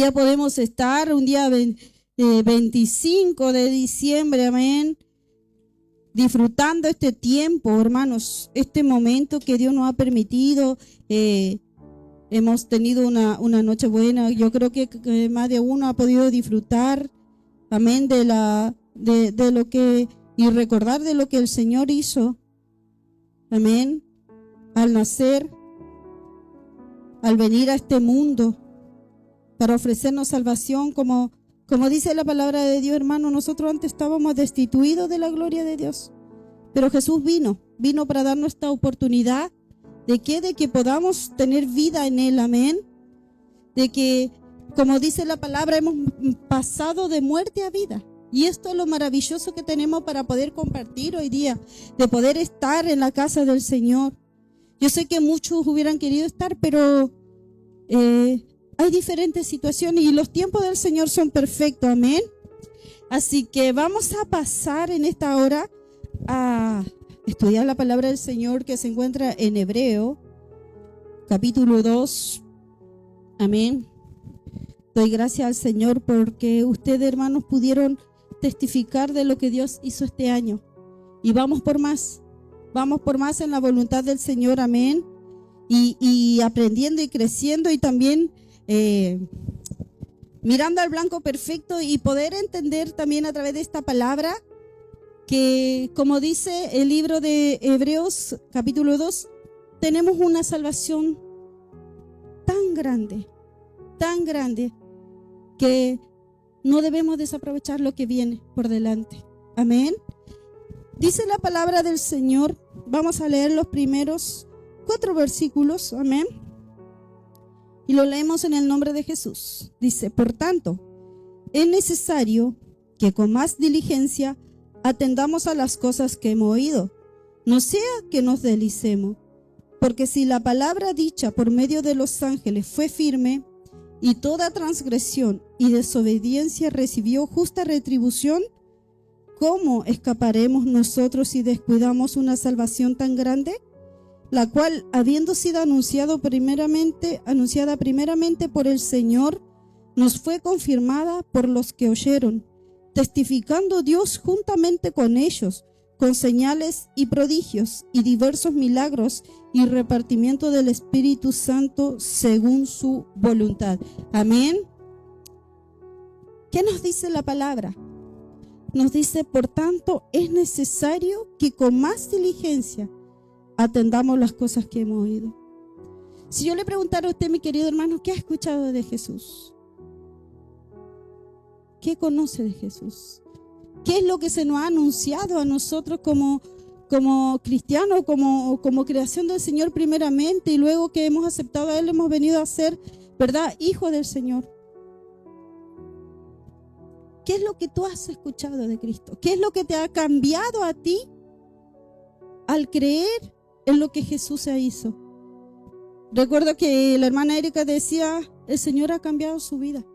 Ya podemos estar un día 25 de diciembre, amén, disfrutando este tiempo, hermanos, este momento que Dios nos ha permitido. Hemos tenido una noche buena. Yo creo que más de uno ha podido disfrutar, amén, de lo que, y recordar de lo que el Señor hizo, amén, al nacer, al venir a este mundo para ofrecernos salvación. Como dice la palabra de Dios, hermano, nosotros antes estábamos destituidos de la gloria de Dios, pero Jesús vino para darnos esta oportunidad de que podamos tener vida en Él, amén, de que, como dice la palabra, hemos pasado de muerte a vida. Y esto es lo maravilloso que tenemos para poder compartir hoy día, de poder estar en la casa del Señor. Yo sé que muchos hubieran querido estar, pero hay diferentes situaciones y los tiempos del Señor son perfectos, amén. Así que vamos a pasar en esta hora a estudiar la palabra del Señor que se encuentra en Hebreo, capítulo 2, amén. Doy gracias al Señor porque ustedes, hermanos, pudieron testificar de lo que Dios hizo este año. Y vamos por más en la voluntad del Señor, amén. Y aprendiendo y creciendo y también mirando al blanco perfecto y poder entender también a través de esta palabra que, como dice el libro de Hebreos capítulo 2, tenemos una salvación tan grande, que no debemos desaprovechar lo que viene por delante. Amén. Dice la palabra del Señor, vamos a leer los primeros 4 versículos, amén. Y lo leemos en el nombre de Jesús. Dice: por tanto, es necesario que con más diligencia atendamos a las cosas que hemos oído, no sea que nos deslicemos. Porque si la palabra dicha por medio de los ángeles fue firme, y toda transgresión y desobediencia recibió justa retribución, ¿cómo escaparemos nosotros si descuidamos una salvación tan grande? La cual, habiendo sido anunciada primeramente por el Señor, nos fue confirmada por los que oyeron, testificando Dios juntamente con ellos, con señales y prodigios y diversos milagros y repartimiento del Espíritu Santo según su voluntad. Amén. ¿Qué nos dice la palabra? Nos dice: por tanto, es necesario que con más diligencia atendamos las cosas que hemos oído. Si yo le preguntara a usted, mi querido hermano, ¿qué ha escuchado de Jesús? ¿Qué conoce de Jesús? ¿Qué es lo que se nos ha anunciado a nosotros como cristianos, como creación del Señor primeramente, y luego que hemos aceptado a Él, hemos venido a ser, ¿verdad?, hijos del Señor? ¿Qué es lo que tú has escuchado de Cristo? ¿Qué es lo que te ha cambiado a ti al creer en lo que Jesús se hizo? Recuerdo que la hermana Erika decía: el Señor ha cambiado su vida,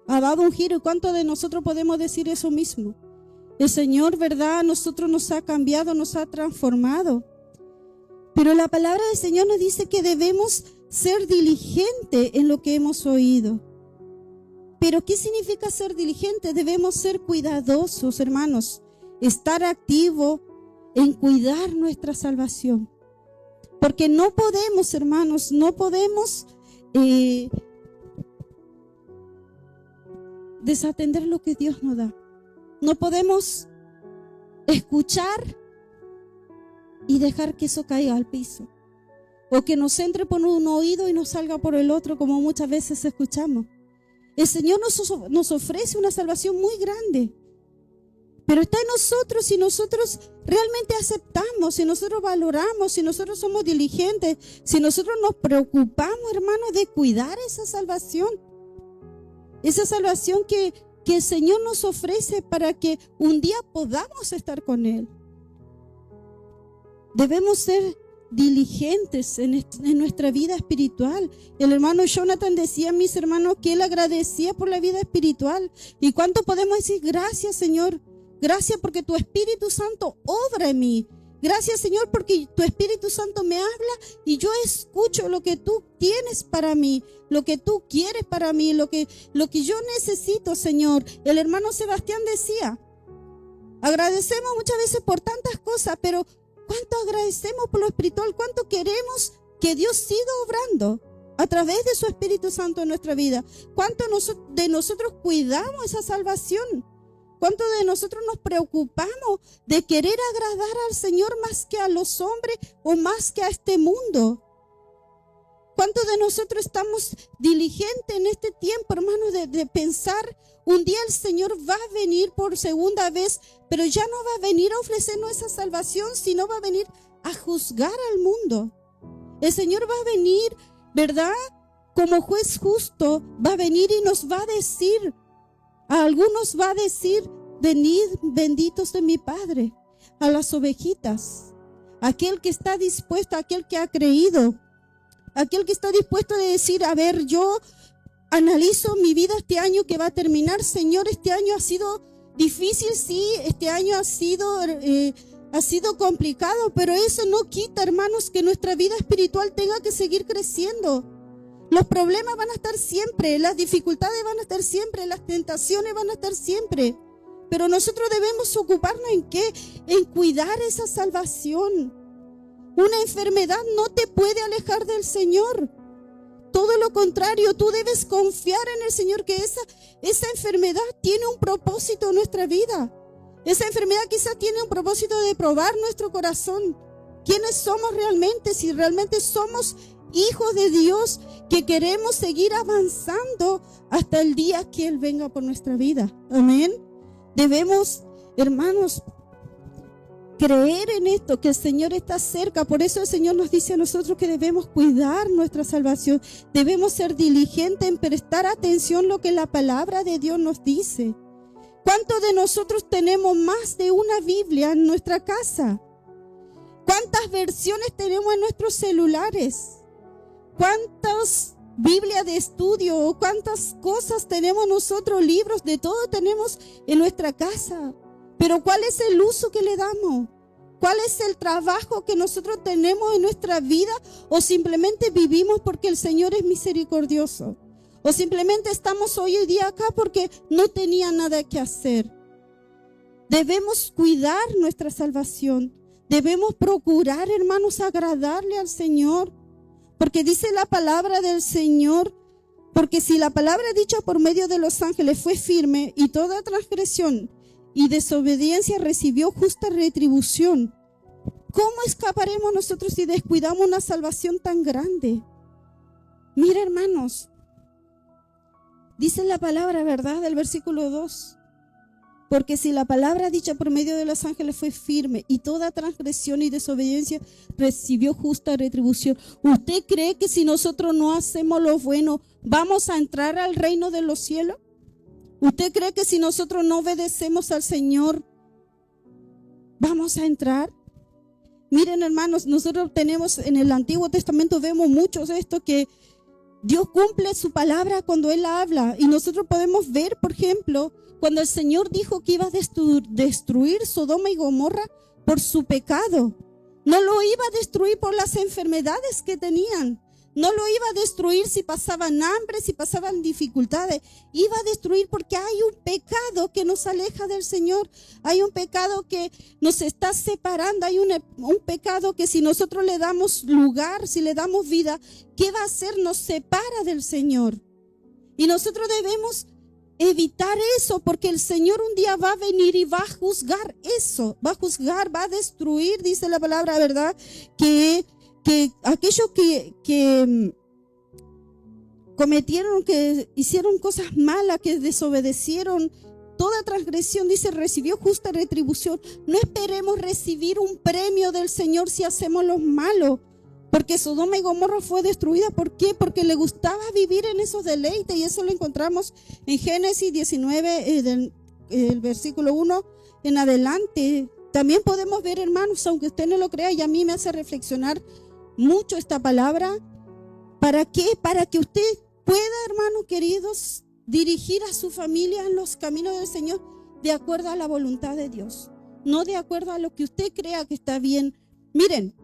ha dado un giro. ¿Y cuántos de nosotros podemos decir eso mismo? El Señor, ¿verdad?, nosotros nos ha cambiado, nos ha transformado. Pero la palabra del Señor nos dice que debemos ser diligentes en lo que hemos oído. ¿Pero qué significa ser diligentes? Debemos ser cuidadosos, hermanos, estar activos en cuidar nuestra salvación. Porque no podemos, hermanos, desatender lo que Dios nos da. No podemos escuchar y dejar que eso caiga al piso, o que nos entre por un oído y nos salga por el otro, como muchas veces escuchamos. El Señor nos ofrece una salvación muy grande, pero está en nosotros. Si nosotros realmente aceptamos, si nosotros valoramos, si nosotros somos diligentes, si nosotros nos preocupamos, hermanos, de cuidar esa salvación que el Señor nos ofrece para que un día podamos estar con Él. Debemos ser diligentes en nuestra vida espiritual. El hermano Jonathan decía, mis hermanos, que él agradecía por la vida espiritual. ¿Y cuánto podemos decir gracias, Señor? Gracias porque tu Espíritu Santo obra en mí. Gracias, Señor, porque tu Espíritu Santo me habla y yo escucho lo que tú tienes para mí, lo que tú quieres para mí, lo que yo necesito, Señor. El hermano Sebastián decía, agradecemos muchas veces por tantas cosas, pero ¿cuánto agradecemos por lo espiritual? ¿Cuánto queremos que Dios siga obrando a través de su Espíritu Santo en nuestra vida? ¿Cuánto de nosotros cuidamos esa salvación? ¿Cuánto de nosotros nos preocupamos de querer agradar al Señor más que a los hombres o más que a este mundo? ¿Cuánto de nosotros estamos diligentes en este tiempo, hermanos, de pensar un día el Señor va a venir por segunda vez, pero ya no va a venir a ofrecernos esa salvación, sino va a venir a juzgar al mundo? El Señor va a venir, ¿verdad? Como juez justo, va a venir y nos va a decir, a algunos va a decir, venid benditos de mi Padre, a las ovejitas, aquel que está dispuesto, aquel que ha creído, aquel que está dispuesto a decir, a ver, yo analizo mi vida este año que va a terminar, Señor, este año ha sido difícil, sí, este año ha sido complicado, pero eso no quita, hermanos, que nuestra vida espiritual tenga que seguir creciendo. Los problemas van a estar siempre, las dificultades van a estar siempre, las tentaciones van a estar siempre. Pero nosotros debemos ocuparnos ¿en qué? En cuidar esa salvación. Una enfermedad no te puede alejar del Señor. Todo lo contrario, tú debes confiar en el Señor, que esa enfermedad tiene un propósito en nuestra vida. Esa enfermedad quizás tiene un propósito de probar nuestro corazón. ¿Quiénes somos realmente? Si realmente somos hijos de Dios que queremos seguir avanzando hasta el día que Él venga por nuestra vida. Amén. Debemos, hermanos, creer en esto, que el Señor está cerca. Por eso el Señor nos dice a nosotros que debemos cuidar nuestra salvación. Debemos ser diligentes en prestar atención a lo que la palabra de Dios nos dice. ¿Cuántos de nosotros tenemos más de una Biblia en nuestra casa? ¿Cuántas versiones tenemos en nuestros celulares? ¿Cuántas Biblias de estudio o cuántas cosas tenemos nosotros? Libros, de todo tenemos en nuestra casa. Pero ¿cuál es el uso que le damos? ¿Cuál es el trabajo que nosotros tenemos en nuestra vida? ¿O simplemente vivimos porque el Señor es misericordioso? ¿O simplemente estamos hoy día acá porque no tenía nada que hacer? Debemos cuidar nuestra salvación. Debemos procurar, hermanos, agradarle al Señor. Porque dice la palabra del Señor, porque si la palabra dicha por medio de los ángeles fue firme y toda transgresión y desobediencia recibió justa retribución, ¿cómo escaparemos nosotros si descuidamos una salvación tan grande? Mira, hermanos, dice la palabra, ¿verdad? Del versículo 2. Porque si la palabra dicha por medio de los ángeles fue firme y toda transgresión y desobediencia recibió justa retribución, ¿usted cree que si nosotros no hacemos lo bueno, vamos a entrar al reino de los cielos? ¿Usted cree que si nosotros no obedecemos al Señor, vamos a entrar? Miren, hermanos, nosotros tenemos en el Antiguo Testamento, vemos muchos de esto, que Dios cumple su palabra cuando Él habla. Y nosotros podemos ver, por ejemplo, cuando el Señor dijo que iba a destruir Sodoma y Gomorra por su pecado. No lo iba a destruir por las enfermedades que tenían. No lo iba a destruir si pasaban hambre, si pasaban dificultades. Iba a destruir porque hay un pecado que nos aleja del Señor. Hay un pecado que nos está separando. Hay un pecado que si nosotros le damos lugar, si le damos vida, ¿qué va a hacer? Nos separa del Señor. Y nosotros debemos evitar eso, porque el Señor un día va a venir y va a juzgar eso. Va a juzgar, va a destruir, dice la palabra, ¿verdad? Que aquellos que cometieron, que hicieron cosas malas, que desobedecieron, toda transgresión, dice, recibió justa retribución. No esperemos recibir un premio del Señor si hacemos lo malo, porque Sodoma y Gomorra fue destruida. ¿Por qué? Porque le gustaba vivir en esos deleites, y eso lo encontramos en Génesis 19, el versículo 1 en adelante. También podemos ver, hermanos, aunque usted no lo crea, y a mí me hace reflexionar mucho esta palabra. ¿Para qué? Para que usted pueda, hermanos queridos, dirigir a su familia en los caminos del Señor de acuerdo a la voluntad de Dios. no de acuerdo a lo que usted crea que está bien. Miren,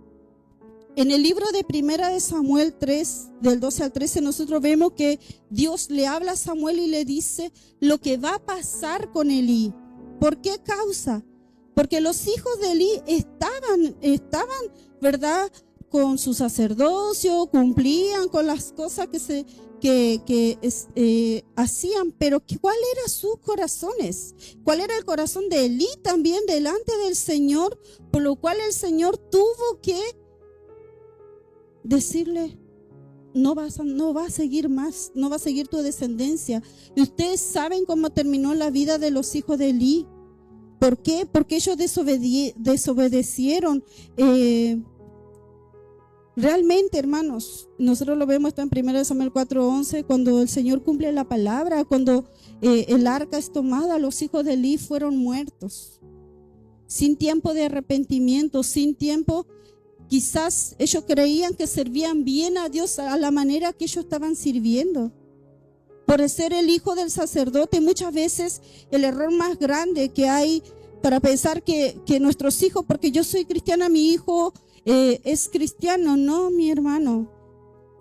en el libro de Primera de Samuel 3, del 12 al 13, nosotros vemos que Dios le habla a Samuel y le dice lo que va a pasar con Elí. ¿Por qué causa? Porque los hijos de Elí estaban, ¿verdad?, con su sacerdocio, cumplían con las cosas que hacían, pero ¿cuál era sus corazones? ¿Cuál era el corazón de Elí también delante del Señor? Por lo cual el Señor tuvo que decirle: no va a seguir más, no va a seguir tu descendencia. Y ustedes saben cómo terminó la vida de los hijos de Elí. ¿Por qué? Porque ellos desobedecieron. Realmente, hermanos, nosotros lo vemos, está en 1 Samuel 4:11, cuando el Señor cumple la palabra, cuando el arca es tomada, los hijos de Elí fueron muertos, sin tiempo de arrepentimiento, sin tiempo. Quizás ellos creían que servían bien a Dios a la manera que ellos estaban sirviendo. Por ser el hijo del sacerdote, muchas veces el error más grande que hay para pensar que nuestros hijos, porque yo soy cristiana, mi hijo es cristiano. No, mi hermano,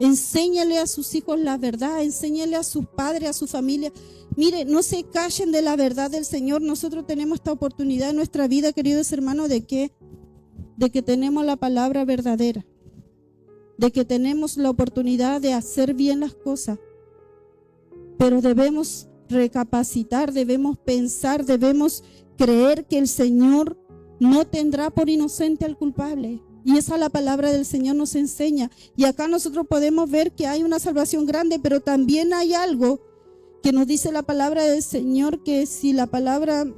enséñale a sus hijos la verdad, enséñale a sus padres, a su familia. Mire, no se callen de la verdad del Señor. Nosotros tenemos esta oportunidad en nuestra vida, queridos hermanos, de que tenemos la palabra verdadera, de que tenemos la oportunidad de hacer bien las cosas, pero debemos recapacitar, debemos pensar, debemos creer que el Señor no tendrá por inocente al culpable. Y esa la palabra del Señor nos enseña. Y acá nosotros podemos ver que hay una salvación grande, pero también hay algo que nos dice la palabra del Señor, que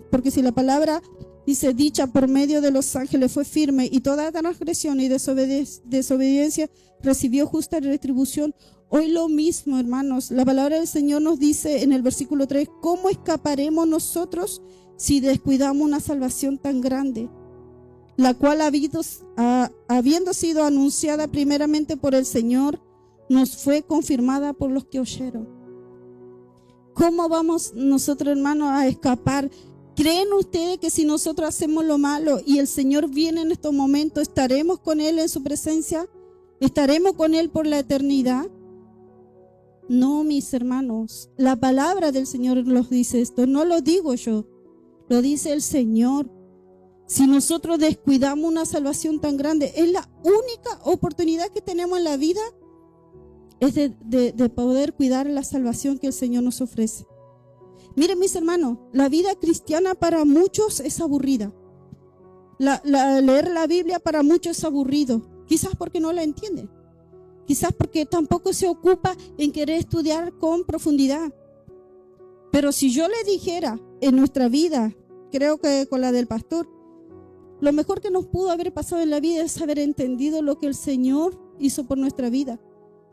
porque si la palabra dice dicha por medio de los ángeles fue firme, y toda transgresión y desobediencia recibió justa retribución. Hoy lo mismo, hermanos, la palabra del Señor nos dice en el versículo 3, ¿cómo escaparemos nosotros si descuidamos una salvación tan grande, la cual habiendo sido anunciada primeramente por el Señor, nos fue confirmada por los que oyeron? ¿Cómo vamos nosotros, hermanos, a escapar? ¿Creen ustedes que si nosotros hacemos lo malo y el Señor viene en estos momentos, estaremos con Él en su presencia? ¿Estaremos con Él por la eternidad? No, mis hermanos, la palabra del Señor nos dice esto, no lo digo yo, lo dice el Señor. Si nosotros descuidamos una salvación tan grande, es la única oportunidad que tenemos en la vida, es de poder cuidar la salvación que el Señor nos ofrece. Miren, mis hermanos, la vida cristiana para muchos es aburrida. Leer la Biblia para muchos es aburrido, quizás porque no la entienden, quizás porque tampoco se ocupa en querer estudiar con profundidad. Pero si yo le dijera en nuestra vida, creo que con la del pastor, lo mejor que nos pudo haber pasado en la vida es haber entendido lo que el Señor hizo por nuestra vida.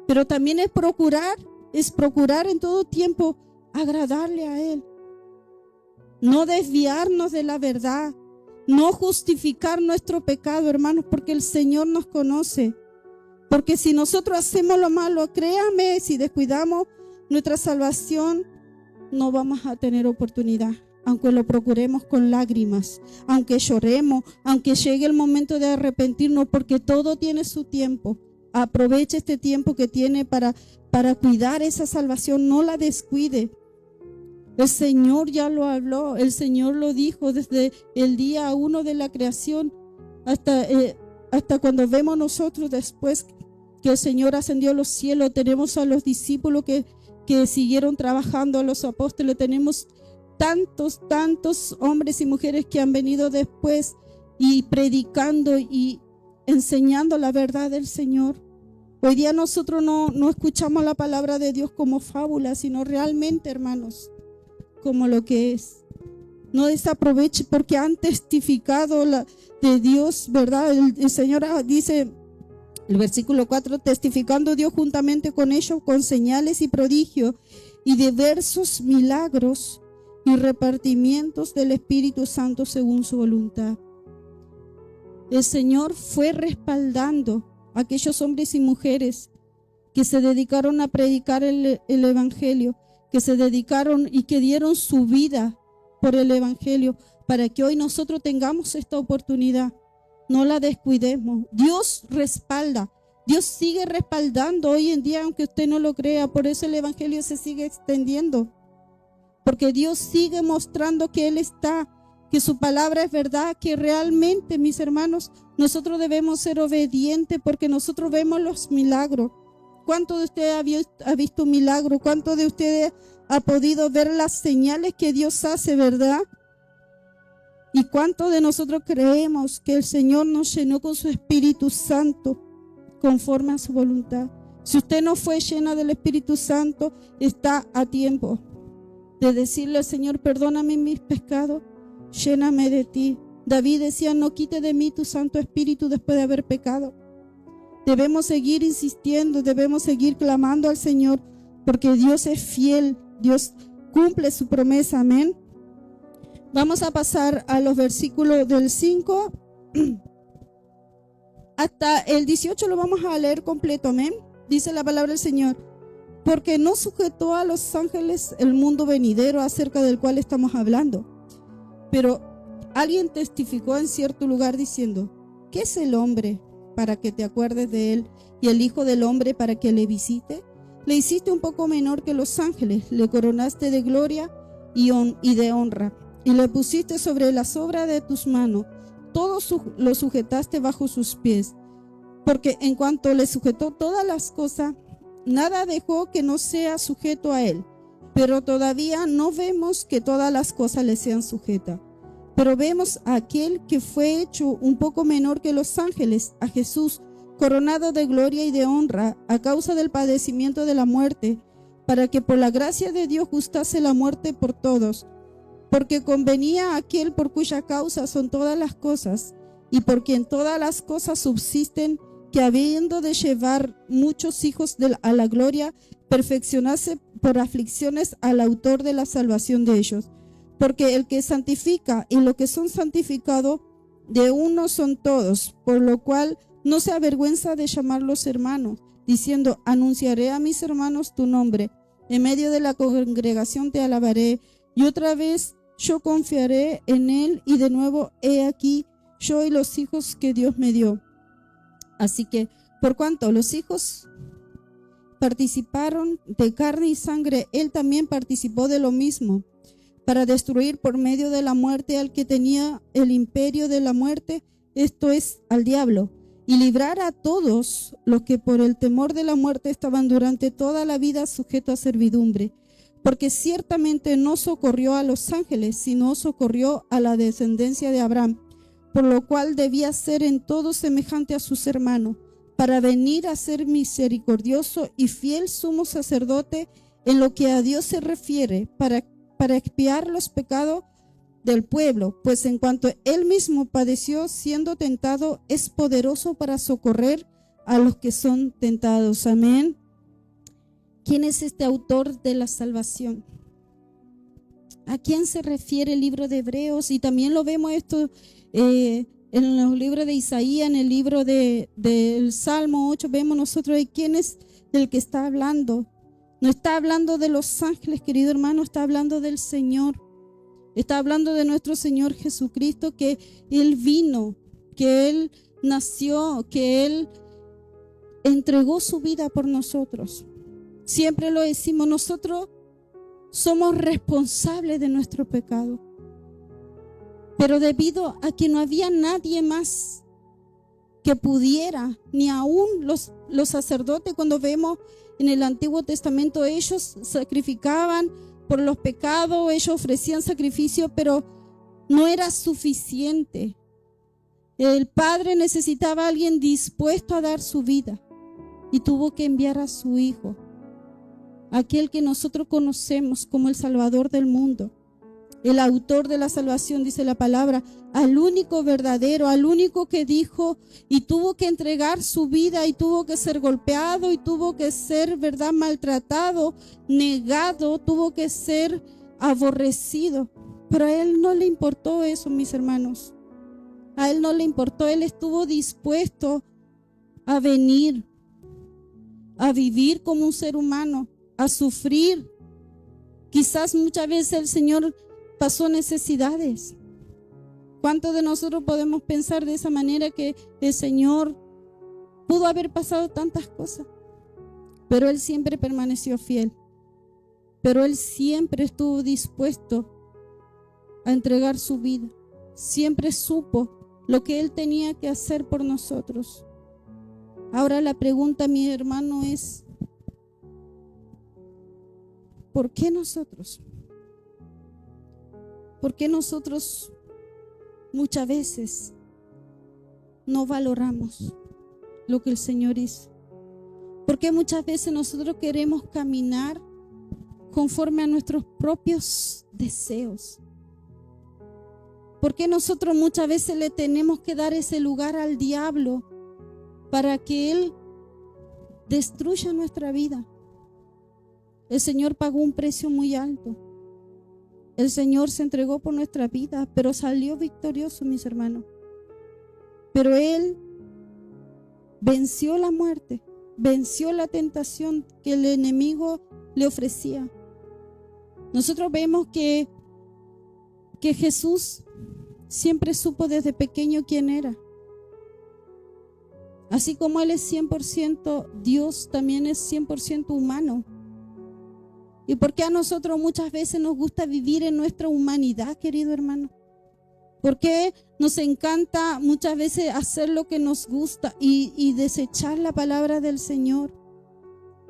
Pero también es procurar en todo tiempo agradarle a Él. No desviarnos de la verdad, no justificar nuestro pecado, hermanos, porque el Señor nos conoce. Porque si nosotros hacemos lo malo, créame, si descuidamos nuestra salvación, no vamos a tener oportunidad. Aunque lo procuremos con lágrimas, aunque lloremos, aunque llegue el momento de arrepentirnos, porque todo tiene su tiempo. Aproveche este tiempo que tiene para cuidar esa salvación, no la descuide. El Señor ya lo habló, el Señor lo dijo desde el día 1 de la creación hasta cuando vemos nosotros después que el Señor ascendió a los cielos. Tenemos a los discípulos que siguieron trabajando, a los apóstoles, tenemos tantos hombres y mujeres que han venido después y predicando y enseñando la verdad del Señor. Hoy día nosotros no escuchamos la palabra de Dios como fábula, sino realmente, hermanos, como lo que es. No desaproveche, porque han testificado de Dios, ¿verdad? El Señor dice, el versículo 4, testificando Dios juntamente con ellos con señales y prodigios y diversos milagros y repartimientos del Espíritu Santo según su voluntad. El Señor fue respaldando a aquellos hombres y mujeres que se dedicaron a predicar el Evangelio, que se dedicaron y que dieron su vida por el Evangelio, para que hoy nosotros tengamos esta oportunidad. No la descuidemos. Dios respalda. Dios sigue respaldando hoy en día, aunque usted no lo crea. Por eso el evangelio se sigue extendiendo. Porque Dios sigue mostrando que Él está, que su palabra es verdad, que realmente, mis hermanos, nosotros debemos ser obedientes porque nosotros vemos los milagros. ¿Cuánto de ustedes ha visto un milagro? ¿Cuánto de ustedes ha podido ver las señales que Dios hace, verdad? ¿Y cuánto de nosotros creemos que el Señor nos llenó con su Espíritu Santo conforme a su voluntad? Si usted no fue llena del Espíritu Santo, está a tiempo de decirle al Señor: perdóname mis pecados, lléname de ti. David decía: no quite de mí tu Santo Espíritu después de haber pecado. Debemos seguir insistiendo, debemos seguir clamando al Señor, porque Dios es fiel, Dios cumple su promesa, amén. Vamos a pasar a los versículos del 5 hasta el 18, lo vamos a leer completo, amén. Dice la palabra del Señor: porque no sujetó a los ángeles el mundo venidero acerca del cual estamos hablando. Pero alguien testificó en cierto lugar diciendo: ¿qué es el hombre para que te acuerdes de él, y el hijo del hombre para que le visite? Le hiciste un poco menor que los ángeles, le coronaste de gloria y de honra, y le pusiste sobre las obras de tus manos, todo lo sujetaste bajo sus pies. Porque en cuanto le sujetó todas las cosas, nada dejó que no sea sujeto a él. Pero todavía no vemos que todas las cosas le sean sujetas. Pero vemos a aquel que fue hecho un poco menor que los ángeles, a Jesús, coronado de gloria y de honra, a causa del padecimiento de la muerte, para que por la gracia de Dios gustase la muerte por todos. Porque convenía a aquel por cuya causa son todas las cosas, y por quien todas las cosas subsisten, que habiendo de llevar muchos hijos a la gloria, perfeccionase por aflicciones al autor de la salvación de ellos. Porque el que santifica y los que son santificados, de uno son todos, por lo cual no se avergüenza de llamarlos hermanos, diciendo: anunciaré a mis hermanos tu nombre, en medio de la congregación te alabaré, y otra vez yo confiaré en él, y de nuevo he aquí yo y los hijos que Dios me dio. Así que, por cuanto los hijos participaron de carne y sangre, él también participó de lo mismo, para destruir por medio de la muerte al que tenía el imperio de la muerte, esto es, al diablo, y librar a todos los que por el temor de la muerte estaban durante toda la vida sujetos a servidumbre. Porque ciertamente no socorrió a los ángeles, sino socorrió a la descendencia de Abraham, por lo cual debía ser en todo semejante a sus hermanos, para venir a ser misericordioso y fiel sumo sacerdote en lo que a Dios se refiere, para expiar los pecados del pueblo, pues en cuanto él mismo padeció siendo tentado, es poderoso para socorrer a los que son tentados. Amén. ¿Quién es este autor de la salvación? ¿A quién se refiere el libro de Hebreos? Y también lo vemos esto en los libros de Isaías, en el libro del Salmo 8, vemos nosotros de quién es el que está hablando. No está hablando de los ángeles, querido hermano, está hablando del Señor. Está hablando de nuestro Señor Jesucristo, que Él vino, que Él nació, que Él entregó su vida por nosotros. Siempre lo decimos, nosotros somos responsables de nuestro pecado. Pero debido a que no había nadie más que pudiera, ni aún los sacerdotes, cuando vemos en el Antiguo Testamento, ellos sacrificaban por los pecados, ellos ofrecían sacrificio, pero no era suficiente. El Padre necesitaba a alguien dispuesto a dar su vida y tuvo que enviar a su Hijo, aquel que nosotros conocemos como el Salvador del mundo, el autor de la salvación, dice la palabra, al único verdadero, al único que dijo y tuvo que entregar su vida y tuvo que ser golpeado y tuvo que ser, verdad, maltratado, negado, tuvo que ser aborrecido. Pero a Él no le importó eso, mis hermanos. A Él no le importó. Él estuvo dispuesto a venir, a vivir como un ser humano, a sufrir. Quizás muchas veces el Señor pasó necesidades, ¿Cuántos de nosotros podemos pensar de esa manera que el Señor pudo haber pasado tantas cosas? Pero Él siempre permaneció fiel. Pero Él siempre estuvo dispuesto a entregar su vida. Siempre supo lo que Él tenía que hacer por nosotros. Ahora la pregunta, mi hermano, es: ¿por qué nosotros? ¿Por qué nosotros muchas veces no valoramos lo que el Señor hizo? ¿Por qué muchas veces nosotros queremos caminar conforme a nuestros propios deseos? ¿Por qué nosotros muchas veces le tenemos que dar ese lugar al diablo para que Él destruya nuestra vida? El Señor pagó un precio muy alto. El Señor se entregó por nuestra vida, pero salió victorioso, mis hermanos. Pero Él venció la muerte, venció la tentación que el enemigo le ofrecía. Nosotros vemos que Jesús siempre supo desde pequeño quién era. Así como Él es 100% Dios, también es 100% humano. ¿Y por qué a nosotros muchas veces nos gusta vivir en nuestra humanidad, querido hermano? ¿Por qué nos encanta muchas veces hacer lo que nos gusta y desechar la palabra del Señor?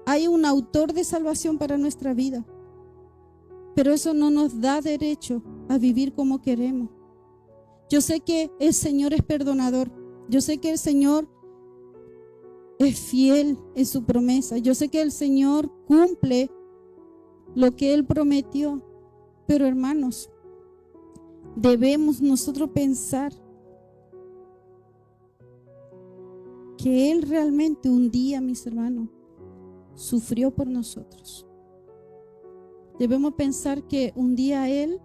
Hay un autor de salvación para nuestra vida, pero eso no nos da derecho a vivir como queremos. Yo sé que el Señor es perdonador. Yo sé que el Señor es fiel en su promesa. Yo sé que el Señor cumple lo que Él prometió. Pero hermanos, debemos nosotros pensar que Él realmente un día, mis hermanos, sufrió por nosotros. Debemos pensar que un día Él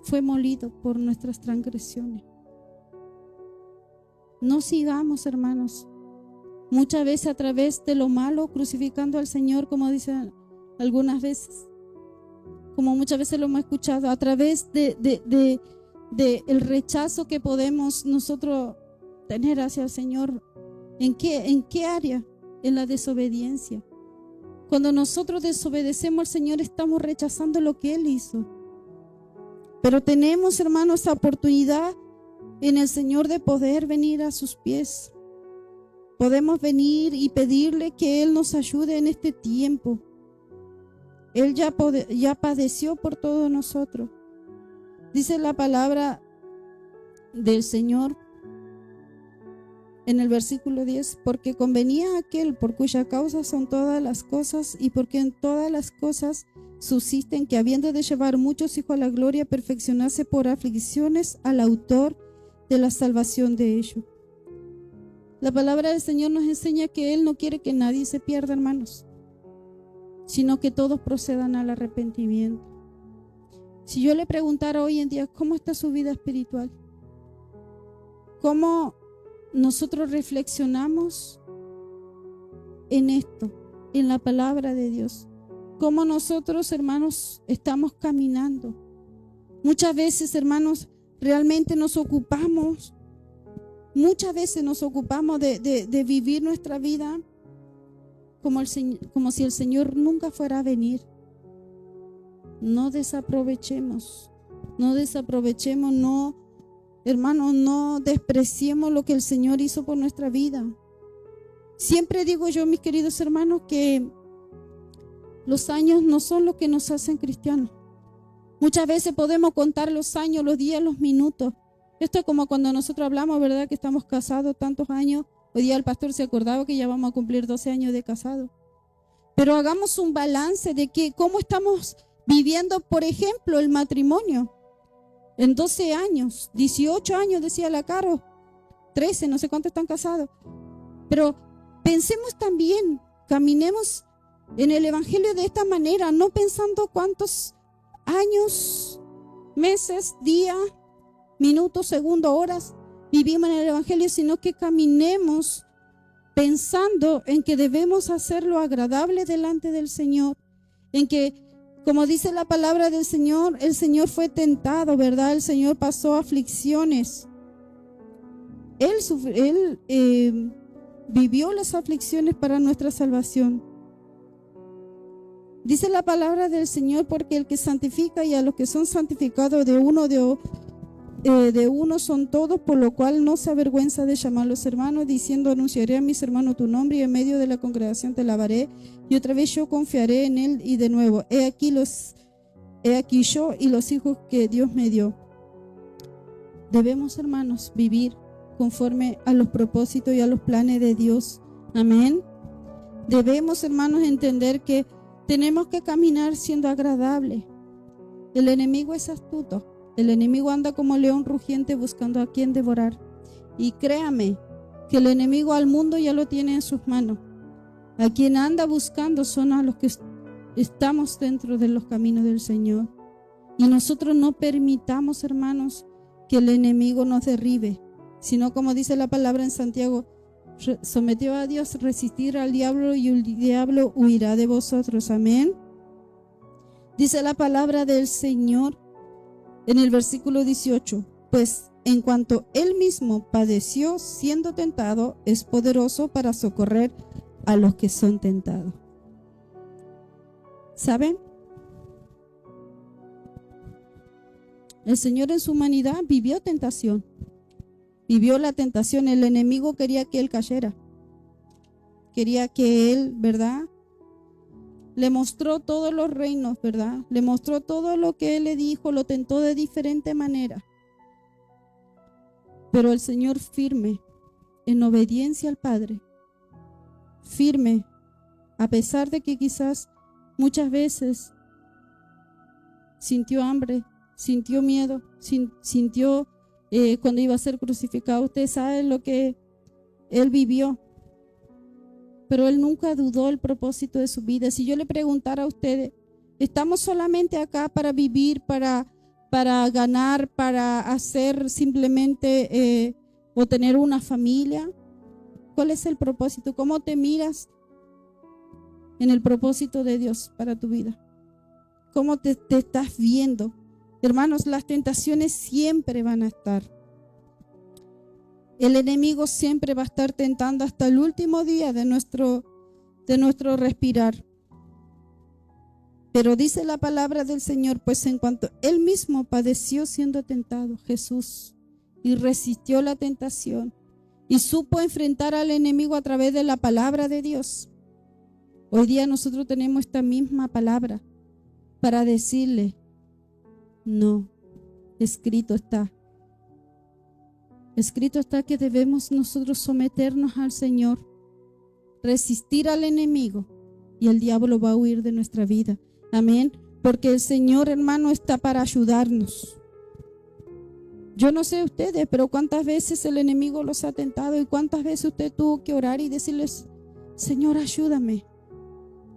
fue molido por nuestras transgresiones. No sigamos, hermanos, muchas veces a través de lo malo, crucificando al Señor, como dicen algunas veces, como muchas veces lo hemos escuchado, a través de el rechazo que podemos nosotros tener hacia el Señor. ¿En qué área? En la desobediencia. Cuando nosotros desobedecemos al Señor, estamos rechazando lo que Él hizo. Pero tenemos, hermanos, esa oportunidad en el Señor de poder venir a sus pies. Podemos venir y pedirle que Él nos ayude en este tiempo. Él ya padeció por todos nosotros. Dice la palabra del Señor en el versículo 10: porque convenía a aquel por cuya causa son todas las cosas y porque en todas las cosas subsisten, que habiendo de llevar muchos hijos a la gloria, perfeccionarse por aflicciones al autor de la salvación de ellos. La palabra del Señor nos enseña que Él no quiere que nadie se pierda, hermanos, sino que todos procedan al arrepentimiento. Si yo le preguntara hoy en día cómo está su vida espiritual, cómo nosotros reflexionamos en esto, en la palabra de Dios, cómo nosotros, hermanos, estamos caminando. Muchas veces, hermanos, realmente nos ocupamos, de vivir nuestra vida como si el Señor nunca fuera a venir. No desaprovechemos, hermanos, no despreciemos lo que el Señor hizo por nuestra vida. Siempre digo yo, mis queridos hermanos, que los años no son lo que nos hacen cristianos. Muchas veces podemos contar los años, los días, los minutos. Esto es como cuando nosotros hablamos, ¿verdad?, que estamos casados tantos años. Hoy día el pastor se acordaba que ya vamos a cumplir 12 años de casado. Pero hagamos un balance de que cómo estamos viviendo, por ejemplo, el matrimonio. En 12 años, 18 años, decía la Caro, 13, no sé cuántos están casados. Pero pensemos también, caminemos en el Evangelio de esta manera, no pensando cuántos años, meses, días, minutos, segundos, horas vivimos en el Evangelio, sino que caminemos pensando en que debemos hacerlo agradable delante del Señor, en que Como dice la palabra del Señor, el Señor fue tentado, ¿verdad? El Señor pasó aflicciones. Él vivió las aflicciones para nuestra salvación. Dice la palabra del Señor, porque el que santifica y a los que son santificados de uno son todos, por lo cual no se avergüenza de llamarlos hermanos, diciendo: anunciaré a mis hermanos tu nombre, y en medio de la congregación te alabaré, y otra vez yo confiaré en él. Y de nuevo, he aquí yo y los hijos que Dios me dio. Debemos, hermanos, vivir conforme a los propósitos y a los planes de Dios. Amén. Debemos, hermanos, entender que tenemos que caminar siendo agradable. El enemigo es astuto. El enemigo anda como león rugiente buscando a quien devorar. Y créame que el enemigo al mundo ya lo tiene en sus manos. A quien anda buscando son a los que estamos dentro de los caminos del Señor. Y nosotros no permitamos, hermanos, que el enemigo nos derribe, sino, como dice la palabra en Santiago, sometió a Dios, resistir al diablo y el diablo huirá de vosotros. Amén. Dice la palabra del Señor en el versículo 18: pues en cuanto él mismo padeció siendo tentado, es poderoso para socorrer a los que son tentados. ¿Saben? El Señor en su humanidad vivió tentación. Vivió la tentación. El enemigo quería que él cayera. Quería que él, ¿verdad? Le mostró todos los reinos, ¿verdad? Le mostró todo lo que él le dijo, lo tentó de diferente manera. Pero el Señor, firme, en obediencia al Padre, firme, a pesar de que quizás muchas veces sintió hambre, sintió miedo, sintió cuando iba a ser crucificado. Ustedes saben lo que él vivió. Pero él nunca dudó el propósito de su vida. Si yo le preguntara a ustedes, ¿estamos solamente acá para vivir, para ganar, para hacer simplemente o tener una familia? ¿Cuál es el propósito? ¿Cómo te miras en el propósito de Dios para tu vida? ¿Cómo te estás viendo? Hermanos, las tentaciones siempre van a estar. El enemigo siempre va a estar tentando hasta el último día de nuestro respirar. Pero dice la palabra del Señor, pues en cuanto él mismo padeció siendo tentado, Jesús, y resistió la tentación y supo enfrentar al enemigo a través de la palabra de Dios. Hoy día nosotros tenemos esta misma palabra para decirle: no, escrito está. Escrito está que debemos nosotros someternos al Señor, resistir al enemigo, y el diablo va a huir de nuestra vida. Amén. Porque el Señor, hermano, está para ayudarnos. Yo no sé ustedes, pero cuántas veces el enemigo los ha tentado y cuántas veces usted tuvo que orar y decirles: Señor, ayúdame.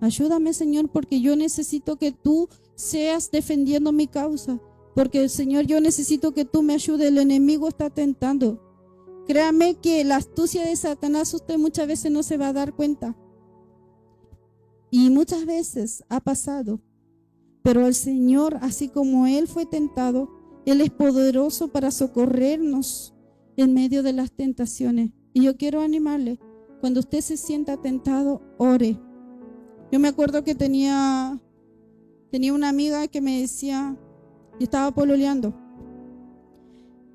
Ayúdame, Señor, porque yo necesito que tú seas defendiendo mi causa. Porque, Señor, yo necesito que tú me ayudes. El enemigo está tentando. Créame que la astucia de Satanás usted muchas veces no se va a dar cuenta. Y muchas veces ha pasado. Pero el Señor, así como Él fue tentado, Él es poderoso para socorrernos en medio de las tentaciones. Y yo quiero animarle, cuando usted se sienta tentado, ore. Yo me acuerdo que tenía una amiga que me decía, yo estaba pololeando,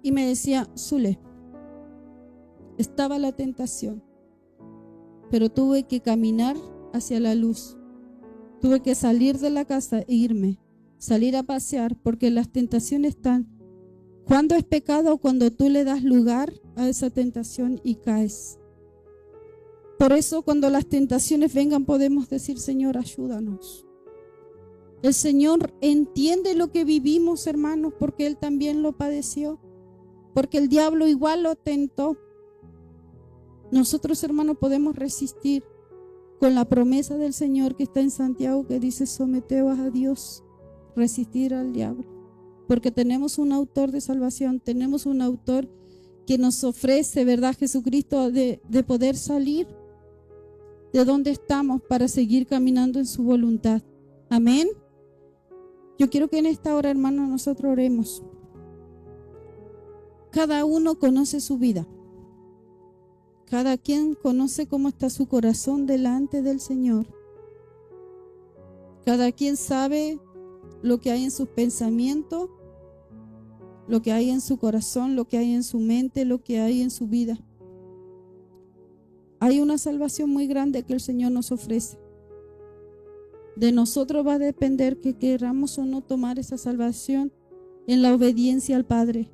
y me decía: Zule, estaba la tentación, pero tuve que caminar hacia la luz. Tuve que salir de la casa e irme, salir a pasear, porque las tentaciones están. ¿Cuándo es pecado? Cuando tú le das lugar a esa tentación y caes. Por eso, cuando las tentaciones vengan, podemos decir: Señor, ayúdanos. El Señor entiende lo que vivimos, hermanos, porque Él también lo padeció, porque el diablo igual lo tentó. Nosotros, hermanos, podemos resistir con la promesa del Señor que está en Santiago, que dice: someteos a Dios, resistir al diablo. Porque tenemos un autor de salvación, tenemos un autor que nos ofrece, ¿verdad?, Jesucristo, de poder salir de donde estamos para seguir caminando en su voluntad. Amén. Yo quiero que en esta hora, hermano, nosotros oremos. Cada uno conoce su vida. Cada quien conoce cómo está su corazón delante del Señor. Cada quien sabe lo que hay en sus pensamientos, lo que hay en su corazón, lo que hay en su mente, lo que hay en su vida. Hay una salvación muy grande que el Señor nos ofrece. De nosotros va a depender que queramos o no tomar esa salvación en la obediencia al Padre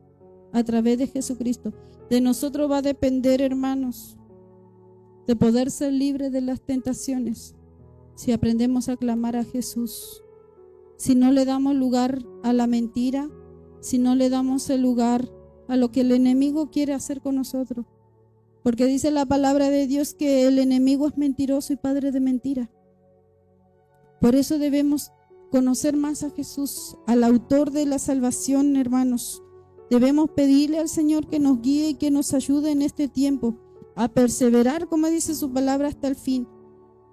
a través de Jesucristo. De nosotros va a depender, hermanos, de poder ser libres de las tentaciones si aprendemos a clamar a Jesús. Si no le damos lugar a la mentira, si no le damos el lugar a lo que el enemigo quiere hacer con nosotros. Porque dice la palabra de Dios que el enemigo es mentiroso y padre de mentira. Por eso debemos conocer más a Jesús, al autor de la salvación, hermanos. Debemos pedirle al Señor que nos guíe y que nos ayude en este tiempo a perseverar, como dice su palabra, hasta el fin.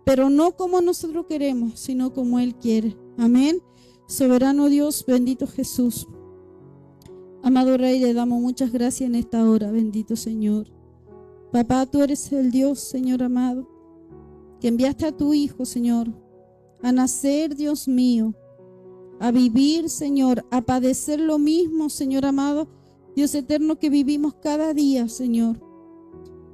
Pero no como nosotros queremos, sino como Él quiere. Amén. Soberano Dios, bendito Jesús. Amado Rey, le damos muchas gracias en esta hora, bendito Señor. Papá, tú eres el Dios, Señor amado, que enviaste a tu Hijo, Señor, a nacer, Dios mío, a vivir, Señor, a padecer lo mismo, Señor amado, Dios eterno, que vivimos cada día, Señor.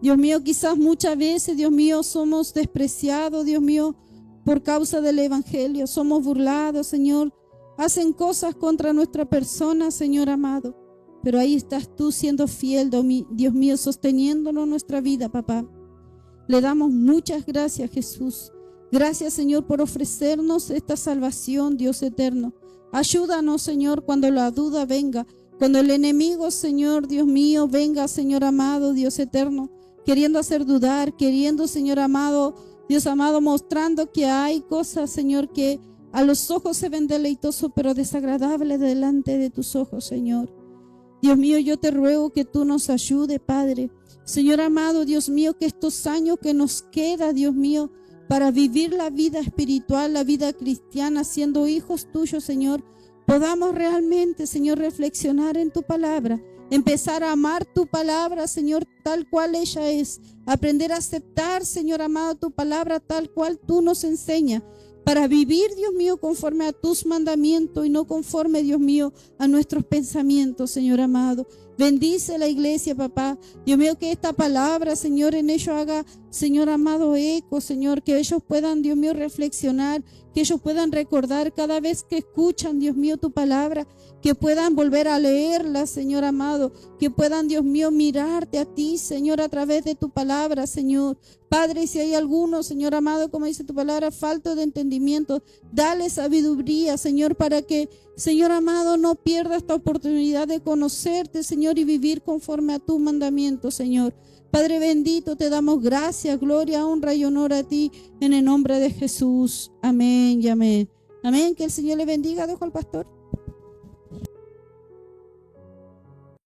Dios mío, quizás muchas veces, Dios mío, somos despreciados, Dios mío, por causa del Evangelio, somos burlados, Señor, hacen cosas contra nuestra persona, Señor amado, pero ahí estás tú siendo fiel, Dios mío, sosteniéndonos nuestra vida, papá. Le damos muchas gracias, Jesús. Gracias, Señor, por ofrecernos esta salvación, Dios eterno. Ayúdanos, Señor, cuando la duda venga, cuando el enemigo, Señor, Dios mío, venga, Señor amado, Dios eterno, queriendo hacer dudar, queriendo, Señor amado, Dios amado, mostrando que hay cosas, Señor, que a los ojos se ven deleitosos, pero desagradables delante de tus ojos, Señor. Dios mío, yo te ruego que tú nos ayudes, Padre. Señor amado, Dios mío, que estos años que nos queda, Dios mío, para vivir la vida espiritual, la vida cristiana, siendo hijos tuyos, Señor, podamos realmente, Señor, reflexionar en tu palabra, empezar a amar tu palabra, Señor, tal cual ella es, aprender a aceptar, Señor amado, tu palabra tal cual tú nos enseñas, para vivir, Dios mío, conforme a tus mandamientos y no conforme, Dios mío, a nuestros pensamientos, Señor amado. Bendice la iglesia, papá. Dios mío, que esta palabra, Señor, en ellos haga, Señor amado, eco, Señor, que ellos puedan, Dios mío, reflexionar, que ellos puedan recordar cada vez que escuchan, Dios mío, tu palabra, que puedan volver a leerla, Señor amado, que puedan, Dios mío, mirarte a ti, Señor, a través de tu palabra, Señor. Padre, si hay alguno, Señor amado, como dice tu palabra, falto de entendimiento, dale sabiduría, Señor, para que, Señor amado, no pierda esta oportunidad de conocerte, Señor, y vivir conforme a tu mandamiento, Señor. Padre bendito, te damos gracias, gloria, honra y honor a ti, en el nombre de Jesús. Amén y amén. Amén, que el Señor le bendiga. Dejo al pastor.